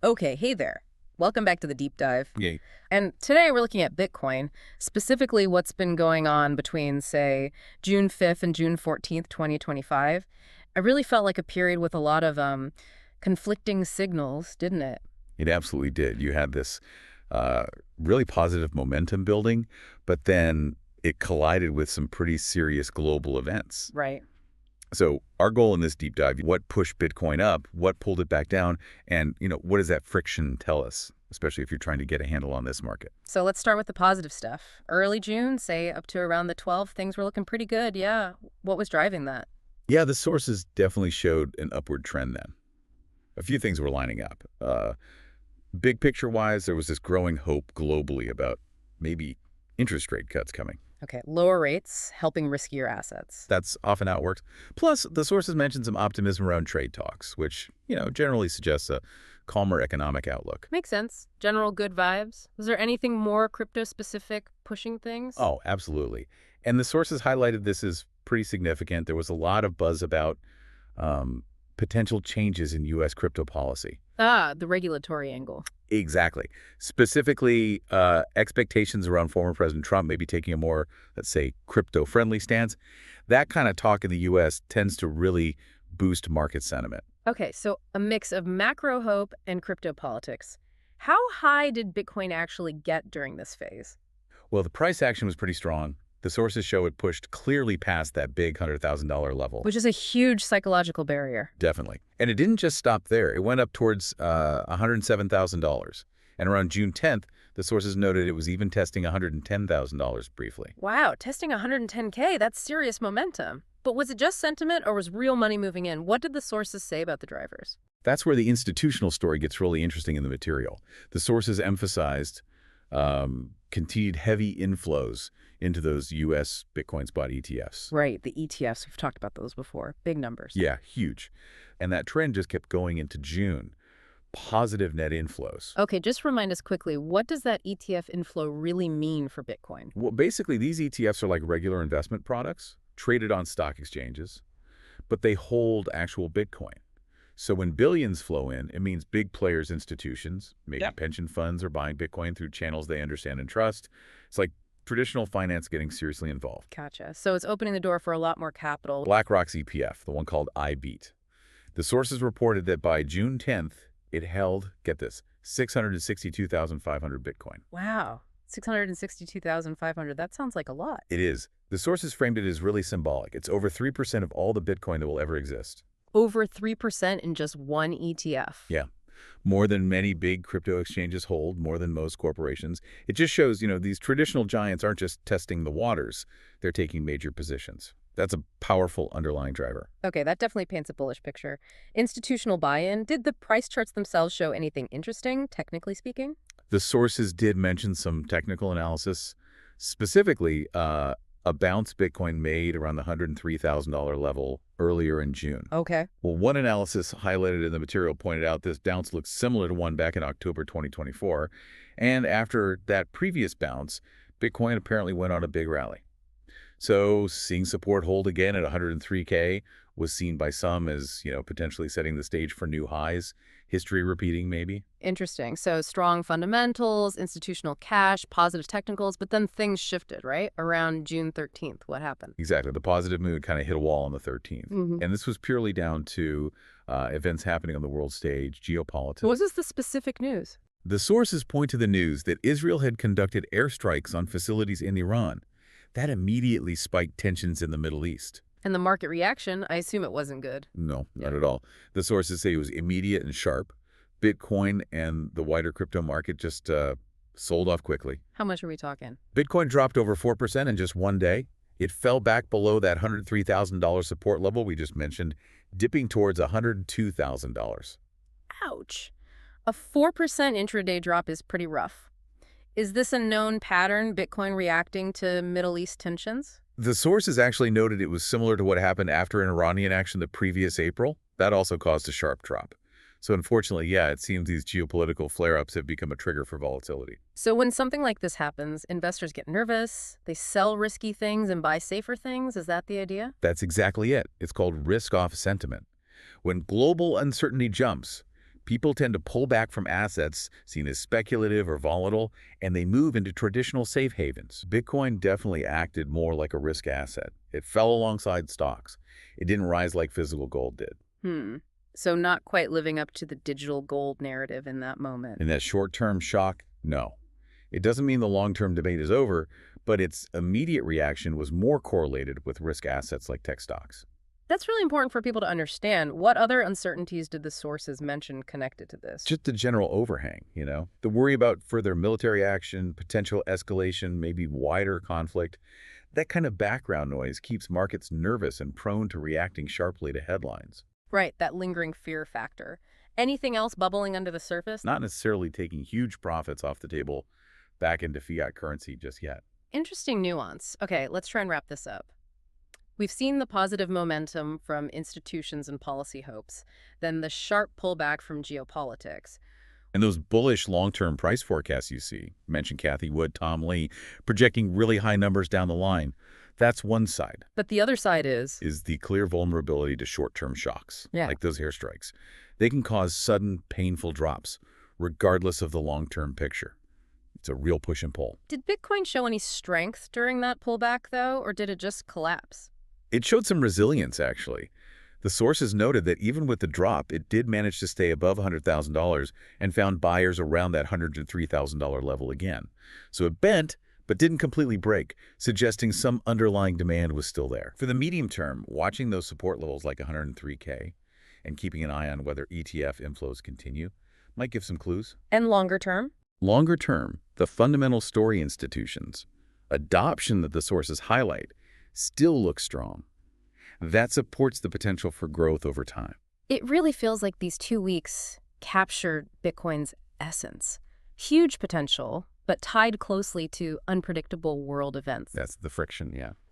Okay, hey there. Welcome back to the deep dive. Yay. And today we're looking at Bitcoin, specifically what's been going on between, say, June 5th and June 14th, 2025. I really felt like a period with a lot of conflicting signals, didn't it? It absolutely did. You had this really positive momentum building, but then it collided with some pretty serious global events. Right. So our goal in this deep dive, what pushed Bitcoin up, what pulled it back down, and what does that friction tell us, especially if you're trying to get a handle on this market? So let's start with the positive stuff. Early June, say up to around the 12th, things were looking pretty good, yeah. What was driving that? Yeah, the sources definitely showed an upward trend then. A few things were lining up. Big picture-wise, there was this growing hope globally about maybe interest rate cuts coming. Okay, lower rates, helping riskier assets. That's often how it works. Plus, the sources mentioned some optimism around trade talks, which, generally suggests a calmer economic outlook. Makes sense. General good vibes. Was there anything more crypto-specific pushing things? Oh, absolutely. And the sources highlighted this as pretty significant. There was a lot of buzz about potential changes in U.S. crypto policy. Ah, the regulatory angle. Exactly. Specifically, expectations around former President Trump maybe taking a more, let's say, crypto-friendly stance. That kind of talk in the U.S. tends to really boost market sentiment. Okay, so a mix of macro hope and crypto politics. How high did Bitcoin actually get during this phase? Well, the price action was pretty strong. The sources show it pushed clearly past that big $100,000 level. Which is a huge psychological barrier. Definitely. And it didn't just stop there. It went up towards $107,000. And around June 10th, the sources noted it was even testing $110,000 briefly. Wow, testing 110K, that's serious momentum. But was it just sentiment or was real money moving in? What did the sources say about the drivers? That's where the institutional story gets really interesting in the material. The sources emphasized continued heavy inflows into those U.S. Bitcoin spot ETFs. Right, the ETFs, we've talked about those before. Big numbers. Yeah, huge. And that trend just kept going into June. Positive net inflows. Okay, just remind us quickly, what does that ETF inflow really mean for Bitcoin? Well, basically, these ETFs are like regular investment products, traded on stock exchanges, but they hold actual Bitcoin. So when billions flow in, it means big players, institutions, maybe pension funds are buying Bitcoin through channels they understand and trust. It's like traditional finance getting seriously involved. Gotcha. So it's opening the door for a lot more capital. BlackRock's EPF, the one called iBeat. The sources reported that by June 10th, it held, get this, 662,500 Bitcoin. Wow. 662,500. That sounds like a lot. It is. The sources framed it as really symbolic. It's over 3% of all the Bitcoin that will ever exist. Over 3% in just one ETF. Yeah. More than many big crypto exchanges hold, more than most corporations. It just shows, these traditional giants aren't just testing the waters. They're taking major positions. That's a powerful underlying driver. Okay, that definitely paints a bullish picture. Institutional buy-in, did the price charts themselves show anything interesting, technically speaking? The sources did mention some technical analysis. Specifically, a bounce Bitcoin made around the $103,000 level earlier in June. Okay. Well, one analysis highlighted in the material pointed out this bounce looks similar to one back in October 2024. And after that previous bounce, Bitcoin apparently went on a big rally. So seeing support hold again at 103K was seen by some as, potentially setting the stage for new highs. History repeating, maybe. Interesting. So strong fundamentals, institutional cash, positive technicals, but then things shifted, right? Around June 13th, what happened? Exactly. The positive mood kind of hit a wall on the 13th. And this was purely down to events happening on the world stage, geopolitics. Was this the specific news? The sources point to the news that Israel had conducted airstrikes on facilities in Iran. That immediately spiked tensions in the Middle East. And the market reaction, I assume it wasn't good. No, not at all. The sources say it was immediate and sharp. Bitcoin and the wider crypto market just sold off quickly. How much are we talking? Bitcoin dropped over 4% in just one day. It fell back below that $103,000 support level we just mentioned, dipping towards $102,000. Ouch. A 4% intraday drop is pretty rough. Is this a known pattern, Bitcoin reacting to Middle East tensions? The sources actually noted it was similar to what happened after an Iranian action the previous April. That also caused a sharp drop. So unfortunately, yeah, it seems these geopolitical flare-ups have become a trigger for volatility. So when something like this happens, investors get nervous, they sell risky things and buy safer things. Is that the idea? That's exactly it. It's called risk-off sentiment. When global uncertainty jumps, People tend to pull back from assets seen as speculative or volatile, and they move into traditional safe havens. Bitcoin definitely acted more like a risk asset. It fell alongside stocks. It didn't rise like physical gold did. So not quite living up to the digital gold narrative in that moment. In that short-term shock, no. It doesn't mean the long-term debate is over, but its immediate reaction was more correlated with risk assets like tech stocks. That's really important for people to understand. What other uncertainties did the sources mention connected to this? Just the general overhang, the worry about further military action, potential escalation, maybe wider conflict. That kind of background noise keeps markets nervous and prone to reacting sharply to headlines. Right, that lingering fear factor. Anything else bubbling under the surface? Not necessarily taking huge profits off the table back into fiat currency just yet. Interesting nuance. Okay, let's try and wrap this up. We've seen the positive momentum from institutions and policy hopes, then the sharp pullback from geopolitics. And those bullish long-term price forecasts you see, mentioned Cathie Wood, Tom Lee, projecting really high numbers down the line. That's one side. But the other side is the clear vulnerability to short-term shocks, Yeah. like those airstrikes. They can cause sudden, painful drops, regardless of the long-term picture. It's a real push and pull. Did Bitcoin show any strength during that pullback, though, or did it just collapse? It showed some resilience, actually. The sources noted that even with the drop, it did manage to stay above $100,000 and found buyers around that $103,000 level again. So it bent, but didn't completely break, suggesting some underlying demand was still there. For the medium term, watching those support levels like 103K and keeping an eye on whether ETF inflows continue might give some clues. And longer term? Longer term, the fundamental story institutions, adoption that the sources highlight, still looks strong. That supports the potential for growth over time. It really feels like these 2 weeks captured Bitcoin's essence. Huge potential, but tied closely to unpredictable world events. That's the friction, yeah.